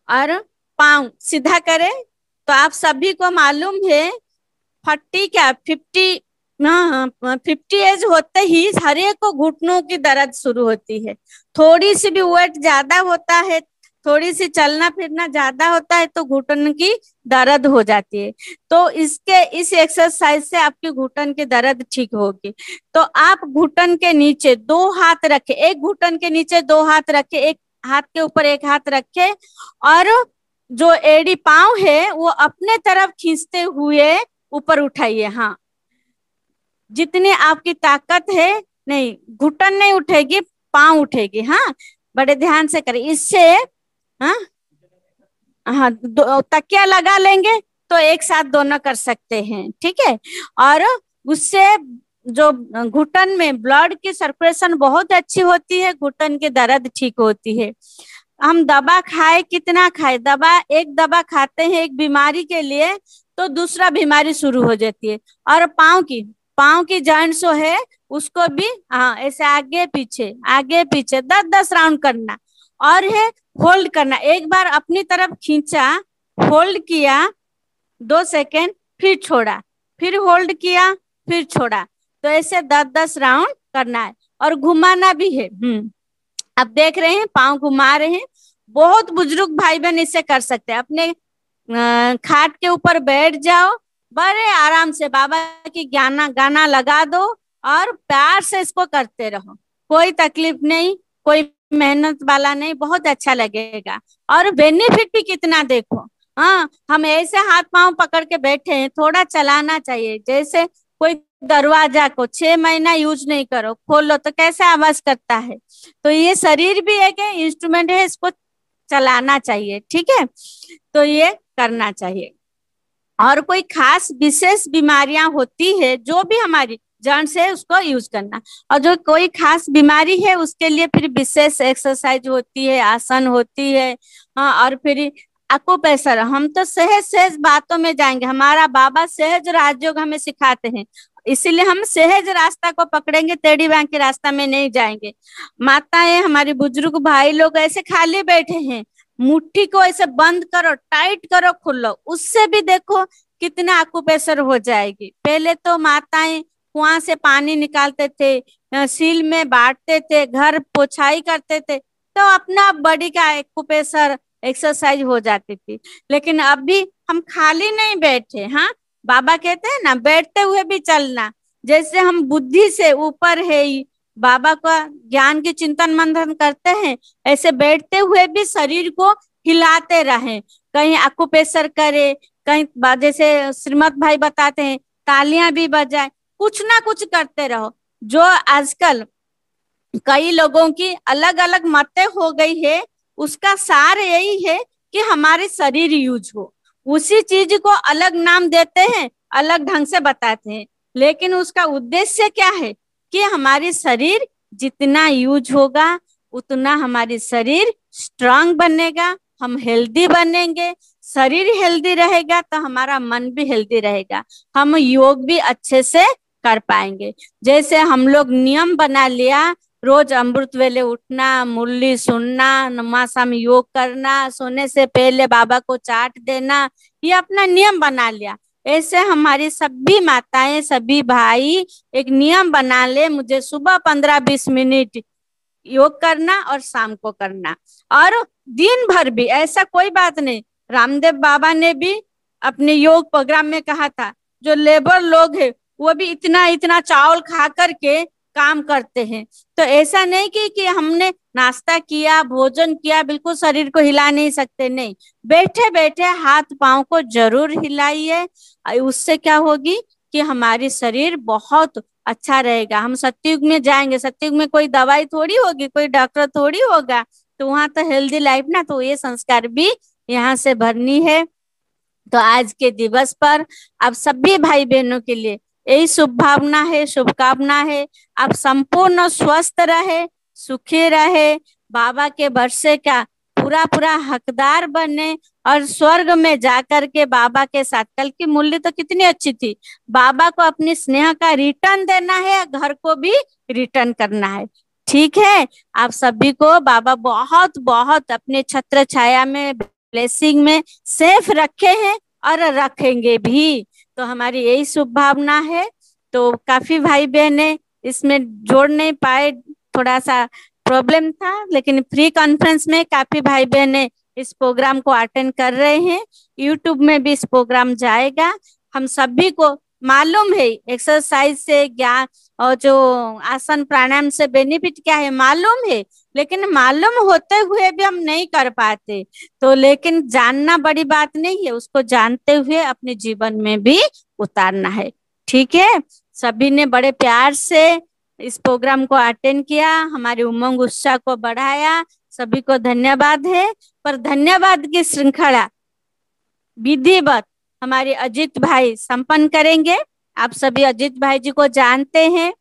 और पाँव सीधा करें। तो आप सभी को मालूम है 50 एज होते ही हर एक को घुटनों की दर्द शुरू होती है। थोड़ी सी भी वेट ज्यादा होता है, थोड़ी सी चलना फिरना ज्यादा होता है तो घुटन की दर्द हो जाती है। तो इस एक्सरसाइज से आपकी घुटन की दर्द ठीक होगी। तो आप घुटन के नीचे 2 हाथ रखे, एक घुटन के नीचे 2 हाथ रखे, एक हाथ के ऊपर एक हाथ रखे, और जो एड़ी पांव है वो अपने तरफ खींचते हुए ऊपर उठाइए। हाँ, जितनी आपकी ताकत है, नहीं, घुटन नहीं उठेगी, पांव उठेगी। हाँ, बड़े ध्यान से करें। इससे, हाँ, हाँ, तकिया लगा लेंगे तो एक साथ दोनों कर सकते हैं, ठीक है। और उससे जो घुटन में ब्लड की सर्कुलेशन बहुत अच्छी होती है, घुटन की दर्द ठीक होती है। हम दवा खाए, कितना खाए, दवा एक दवा खाते हैं एक बीमारी के लिए तो दूसरा बीमारी शुरू हो जाती है। और पाँव की जॉइंट जो है उसको भी हाँ ऐसे आगे पीछे 10-10 राउंड करना। और है होल्ड करना, एक बार अपनी तरफ खींचा, होल्ड किया 2 सेकेंड, फिर छोड़ा, फिर होल्ड किया, फिर छोड़ा। तो ऐसे 10-10 राउंड करना है। और घुमाना भी है। अब देख रहे हैं पाँव घुमा रहे हैं। बहुत बुजुर्ग भाई बहन इसे कर सकते हैं। अपने खाट के ऊपर बैठ जाओ, बड़े आराम से बाबा की गाना लगा दो और प्यार से इसको करते रहो। कोई तकलीफ नहीं, कोई मेहनत वाला नहीं, बहुत अच्छा लगेगा। और बेनिफिट भी कितना देखो। हाँ, हम ऐसे हाथ पांव पकड़ के बैठे हैं, थोड़ा चलाना चाहिए। जैसे कोई दरवाजा को 6 महीना यूज नहीं करो, खोलो तो कैसे आवाज करता है। तो ये शरीर भी एक इंस्ट्रूमेंट है, इसको चलाना चाहिए, ठीक है। तो ये करना चाहिए। और कोई खास विशेष बीमारियां होती है जो भी हमारी जड़ से, उसको यूज करना। और जो कोई खास बीमारी है उसके लिए फिर विशेष एक्सरसाइज होती है, आसन होती है। हाँ, और फिर एक्यूप्रेशर। हम तो सहज सहज बातों में जाएंगे, हमारा बाबा सहज राजयोग हमें सिखाते हैं, इसीलिए हम सहज रास्ता को पकड़ेंगे, टेढ़ी बांकी रास्ता में नहीं जाएंगे। माताएं, हमारे बुजुर्ग भाई लोग ऐसे खाली बैठे हैं, मुट्ठी को ऐसे बंद करो, टाइट करो, खोलो, उससे भी देखो कितना एक्यूप्रेशर हो जाएगी। पहले तो माताएं कुआं से पानी निकालते थे, सील में बांटते थे, घर पोछाई करते थे, तो अपना बॉडी का एक्यूप्रेशर एक्सरसाइज हो जाती थी। लेकिन अभी हम खाली नहीं बैठे। हाँ, बाबा कहते हैं ना, बैठते हुए भी चलना। जैसे हम बुद्धि से ऊपर है, बाबा का ज्ञान की चिंतन मंथन करते हैं, ऐसे बैठते हुए भी शरीर को हिलाते रहे। कहीं एक्यूप्रेशर करे, कहीं जैसे श्रीमत भाई बताते हैं तालियां भी बजाए, कुछ ना कुछ करते रहो। जो आजकल कई लोगों की अलग अलग मतें हो गई है, उसका सार यही है कि हमारे शरीर यूज हो। उसी चीज को अलग नाम देते हैं, अलग ढंग से बताते हैं, लेकिन उसका उद्देश्य क्या है कि हमारी शरीर जितना यूज होगा उतना हमारी शरीर स्ट्रांग बनेगा, हम हेल्दी बनेंगे। शरीर हेल्दी रहेगा तो हमारा मन भी हेल्दी रहेगा, हम योग भी अच्छे से कर पाएंगे। जैसे हम लोग नियम बना लिया, रोज अमृत वेले उठना, मुरली सुनना, नमाशाम योग करना, सोने से पहले बाबा को चाट देना, ये अपना नियम बना लिया। ऐसे हमारी सभी माताएं, सभी भाई एक नियम बना ले, मुझे सुबह 15-20 मिनट योग करना और शाम को करना। और दिन भर भी ऐसा कोई बात नहीं, रामदेव बाबा ने भी अपने योग प्रोग्राम में कहा था, जो लेबर लोग है वो भी इतना इतना चावल खा करके काम करते हैं। तो ऐसा नहीं कि हमने नाश्ता किया, भोजन किया, बिल्कुल शरीर को हिला नहीं सकते, नहीं, बैठे बैठे हाथ पांव को जरूर हिलाइए। उससे क्या होगी कि हमारी शरीर बहुत अच्छा रहेगा। हम सतयुग में जाएंगे, सतयुग में कोई दवाई थोड़ी होगी, कोई डॉक्टर थोड़ी होगा, तो वहां तो हेल्दी लाइफ ना, तो ये संस्कार भी यहाँ से भरनी है। तो आज के दिवस पर आप सभी भाई बहनों के लिए यही शुभ भावना है, शुभकामना है। आप संपूर्ण स्वस्थ रहे, सुखी रहे, बाबा के वर्षे का पूरा पूरा हकदार बने और स्वर्ग में जाकर के बाबा के साथ, कल की मूल्य तो कितनी अच्छी थी, बाबा को अपनी स्नेह का रिटर्न देना है, घर को भी रिटर्न करना है। ठीक है, आप सभी को बाबा बहुत बहुत अपने छत्र छाया में, ब्लेसिंग में सेफ रखे हैं और रखेंगे भी। तो हमारी यही शुभ भावना है। तो काफी भाई बहने इसमें जोड़ नहीं पाए, थोड़ा सा प्रॉब्लम था, लेकिन फ्री कॉन्फ्रेंस में काफी भाई बहने इस प्रोग्राम को अटेंड कर रहे हैं। यूट्यूब में भी इस प्रोग्राम जाएगा। हम सभी को मालूम है एक्सरसाइज से ज्ञान और जो आसन प्राणायाम से बेनिफिट क्या है मालूम है, लेकिन मालूम होते हुए भी हम नहीं कर पाते। तो लेकिन जानना बड़ी बात नहीं है, उसको जानते हुए अपने जीवन में भी उतारना है। ठीक है, सभी ने बड़े प्यार से इस प्रोग्राम को अटेंड किया, हमारी उमंग उत्साह को बढ़ाया, सभी को धन्यवाद है। पर धन्यवाद की श्रृंखला विधिवत हमारे अजीत भाई संपन्न करेंगे। आप सभी अजीत भाई जी को जानते हैं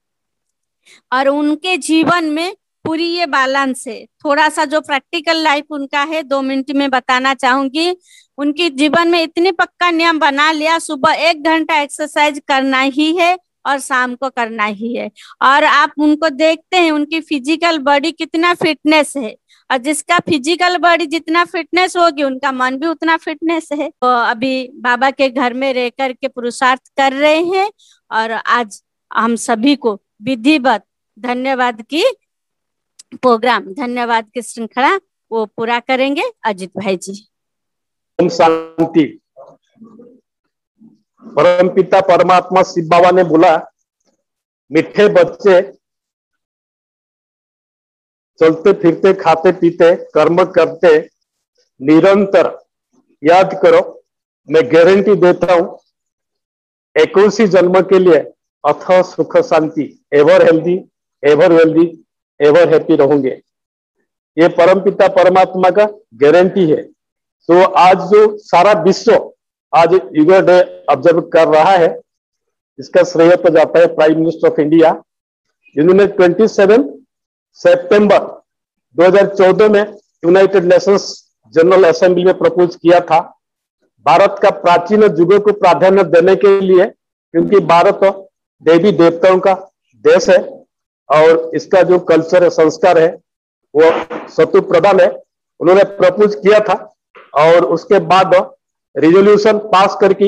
और उनके जीवन में पूरी ये बैलेंस है। थोड़ा सा जो प्रैक्टिकल लाइफ उनका है 2 मिनट में बताना चाहूंगी। उनके जीवन में इतने पक्का नियम बना लिया, सुबह 1 घंटा एक्सरसाइज करना ही है और शाम को करना ही है। और आप उनको देखते हैं उनकी फिजिकल बॉडी कितना फिटनेस है, और जिसका फिजिकल बॉडी जितना फिटनेस होगी उनका मन भी उतना फिटनेस है। तो अभी बाबा के घर में रह कर के पुरुषार्थ कर रहे हैं और आज हम सभी को विधिवत धन्यवाद की प्रोग्राम, धन्यवाद की श्रृंखला वो पूरा करेंगे अजीत भाई जी। ओम शांति। परमपिता परमात्मा शिव बाबा ने बोला, मीठे बच्चे चलते फिरते खाते पीते कर्म करते निरंतर याद करो, मैं गारंटी देता हूं 21 जन्म के लिए अथवा सुख शांति, ever healthy, ever wealthy, ever happy रहोगे। ये परमपिता परमात्मा का गारंटी है। तो आज जो सारा विश्व आज युवा डे ऑब्जर्व कर रहा है, इसका श्रेय तो जाता है प्राइम मिनिस्टर ऑफ इंडिया, जिन्होंने 27 सितंबर 2014 में यूनाइटेड नेशंस जनरल असेंबली में प्रपोज किया था भारत का प्राचीन युगों को प्राधान्य देने के लिए, क्योंकि भारत देवी देवताओं का देश है और इसका जो कल्चर है, संस्कार है, वो सतु प्रधान है। उन्होंने प्रपोज किया था और उसके बाद रिजोल्यूशन पास करके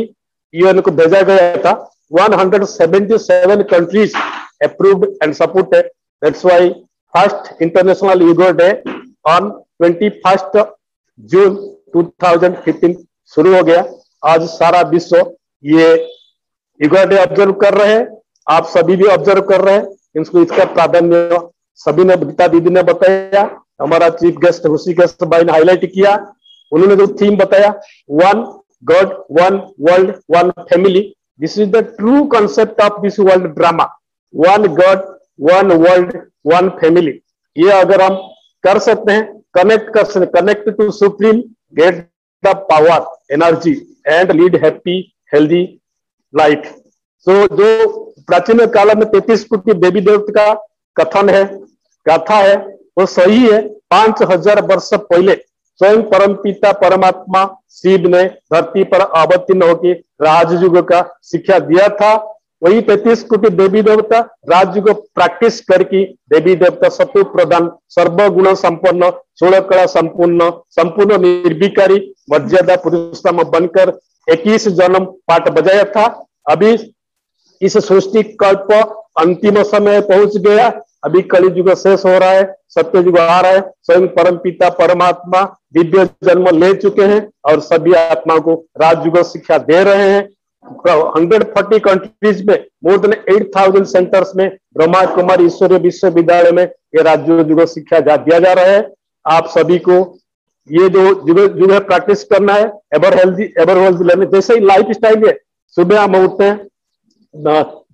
यूएन को भेजा गया था। 177 countries approved and supported. That's why first international yoga day on 21 जून 2015 शुरू हो गया। आज सारा विश्व ये योगा डे ऑब्जर्व कर रहे हैं, आप सभी भी ऑब्जर्व कर रहे हैं। इसको इसका प्राधान्य सभी ने, गीता दीदी ने बताया, हमारा चीफ गेस्ट ऋषिकेश भाई ने हाईलाइट किया। उन्होंने जो थीम बताया, 1 God 1 world 1 family, this is the true concept of this world drama. 1 God 1 world 1 family, ये अगर हम कर सकते हैं, connect to supreme, get the power energy and lead happy healthy life. तो जो प्राचीन काल में 33 कोटि देवी देवता का कथन है, कथा है, वो सही है। 5000 वर्ष पहले स्वयं परमपिता परमात्मा शिव ने धरती पर अवतीर्ण होकर राजयुग का शिक्षा दिया था। वही 33 कोटि देवी देवता राजयुग प्रैक्टिस करके देवी देवता सत्व प्रधान, सर्वगुण संपन्न, 16 कला संपूर्ण, संपूर्ण निर्विकारी, मर्यादा पुरुषोत्तम बनकर 21 जन्म पाठ बजाया था। अभी इस सृष्टि कल्प अंतिम समय पहुंच गया। अभी कलियुग शेष हो रहा है, सत्ययुग आ रहा है। स्वयं परमपिता परमात्मा दिव्य जन्म ले चुके हैं और सभी आत्माओं को राजयुग शिक्षा दे रहे हैं। 140 कंट्रीज में मोर देन 8000 सेंटर्स में ब्रह्मा कुमारी ईश्वरीय विश्वविद्यालय में ये राजयुग शिक्षा दिया जा रहा है। आप सभी को ये जो युग है प्रैक्टिस करना है, एवर हेल्दी एवर वेल्दी लेने। जैसे ही लाइफ स्टाइल है, सुबह हम उठते हैं,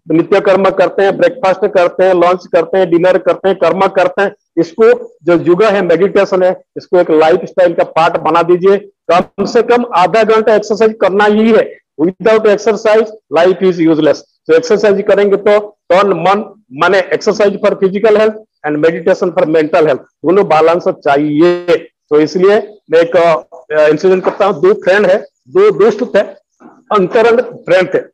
नित्य कर्म करते हैं, ब्रेकफास्ट करते हैं, लंच करते हैं, डिनर करते हैं, कर्म करते हैं। इसको जो युग है, मेडिटेशन है, इसको एक लाइफ स्टाइल का पार्ट बना दीजिए। कम से कम आधा घंटा एक्सरसाइज करना ही है। Without exercise life is useless. तो एक्सरसाइज करेंगे तो तन मन, माने exercise for physical health and meditation for mental health, दोनों बैलेंस चाहिए। तो इसलिए मैं एक इंसिडेंट करता हूँ। 2 फ्रेंड है, 2 दोस्त थे, अंतरंग फ्रेंड थे।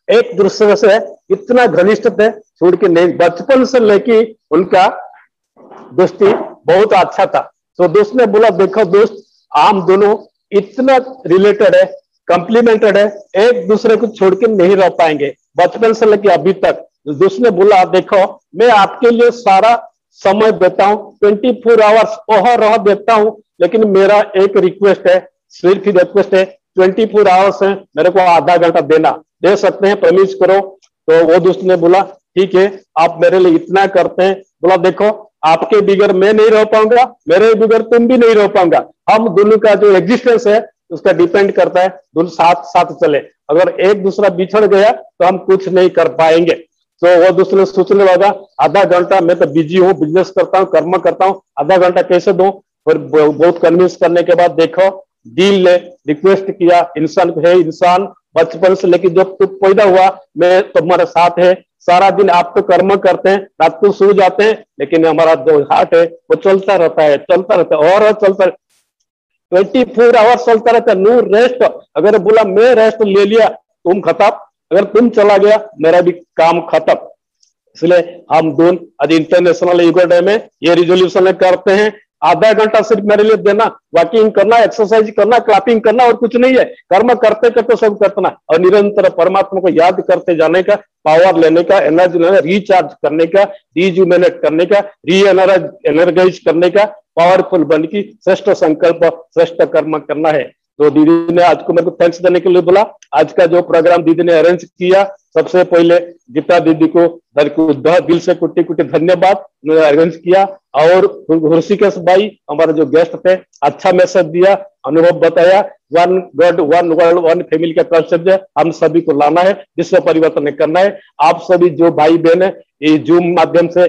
एक दूसरे से इतना घनिष्ठ थे, छोड़ के नहीं, बचपन से लेके उनका दोस्ती बहुत अच्छा था। तो दोस्त ने बोला, देखो दोस्त, हम दोनों इतना रिलेटेड है, कॉम्प्लीमेंटेड है, एक दूसरे को छोड़ के नहीं रह पाएंगे बचपन से लेके अभी तक। दोस्त ने बोला, देखो मैं आपके लिए सारा समय देता हूँ, 24 आवर्स रह देता हूँ, लेकिन मेरा एक रिक्वेस्ट है, सिर्फ ही रिक्वेस्ट है, 24 आवर्स है, मेरे को आधा घंटा देना, दे सकते हैं? प्रॉमिस करो। तो वो दोस्त ने बोला, ठीक है, आप मेरे लिए इतना करते हैं। बोला, देखो आपके बिगर मैं नहीं रह पाऊंगा, मेरे बिगर तुम भी नहीं रह पाऊंगा। हम दोनों का जो एग्जिस्टेंस है उसका डिपेंड करता है, दोनों साथ साथ चले। अगर एक दूसरा बिछड़ गया तो हम कुछ नहीं कर पाएंगे। तो वो दूसरे सोचने लगा, आधा घंटा, मैं तो बिजी हूँ, बिजनेस करता हूँ, कर्म करता हूँ, आधा घंटा कैसे दूं? फिर बहुत कन्विंस करने के बाद देखो दिल ने रिक्वेस्ट किया, इंसान को, है इंसान बचपन से लेकर जब तू पैदा हुआ मैं तुम्हारे साथ है, सारा दिन आप तो कर्म करते हैं, रात को सो जाते हैं, लेकिन हमारा जो हार्ट है वो चलता रहता है, चलता रहता है और चलता, 24 आवर्स चलता रहता है, नो रेस्ट। अगर बोला मैं रेस्ट ले लिया तुम खत्म, अगर तुम चला गया मेरा भी काम खत्म। इसलिए हम दोनों आज इंटरनेशनल योगा डे में ये रिजोल्यूशन करते हैं, आधा घंटा सिर्फ मेरे लिए देना, वॉकिंग करना, एक्सरसाइज करना, क्लैपिंग करना और कुछ नहीं है, कर्म करते करते सब करना और निरंतर परमात्मा को याद करते जाने का, पावर लेने का, एनर्जी लेने, रिचार्ज करने का, रिजुमिनेट करने का, री एनर्जाइज करने का, पावरफुल बन की श्रेष्ठ संकल्प, श्रेष्ठ कर्म करना है। तो दीदी ने आज को मेरे को थैंक्स देने के लिए बोला। आज का जो प्रोग्राम दीदी ने अरेंज किया, सबसे पहले गीता दीदी को दिल से कुटी कुटी धन्यवाद, उन्होंने अरेंज किया। और ऋषिकेश भाई हमारे जो गेस्ट थे, अच्छा मैसेज दिया, अनुभव बताया, one God one world one family का कंसेप्ट है, हम सभी को लाना है, विश्व परिवर्तन करना है। आप सभी जो भाई बहन है ये जूम माध्यम से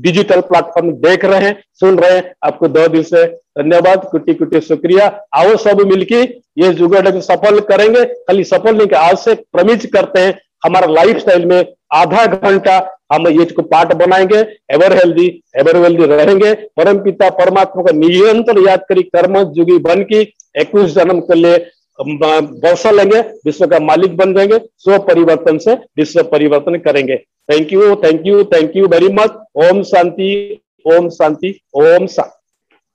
डिजिटल प्लेटफॉर्म देख रहे हैं, सुन रहे हैं, आपको 2 दिल से धन्यवाद, कुटी कुटी शुक्रिया। आओ सब मिलके ये जुगाड़ को सफल करेंगे, खाली सफल नहीं, आज से प्रमित करते हैं हमारा लाइफस्टाइल में आधा घंटा हम ये को पार्ट बनाएंगे, एवर हेल्दी एवर वेल्दी रहेंगे, परम पिता परमात्मा को निरंतर याद करी, कर्म जुगी बन की 21 जन्म के लिए वर्षा लेंगे, विश्व का मालिक बन जाएंगे, स्व परिवर्तन से विश्व परिवर्तन करेंगे। Thank you, thank you, thank you very much. ओम शांति, ओम शांति, ओम शांति।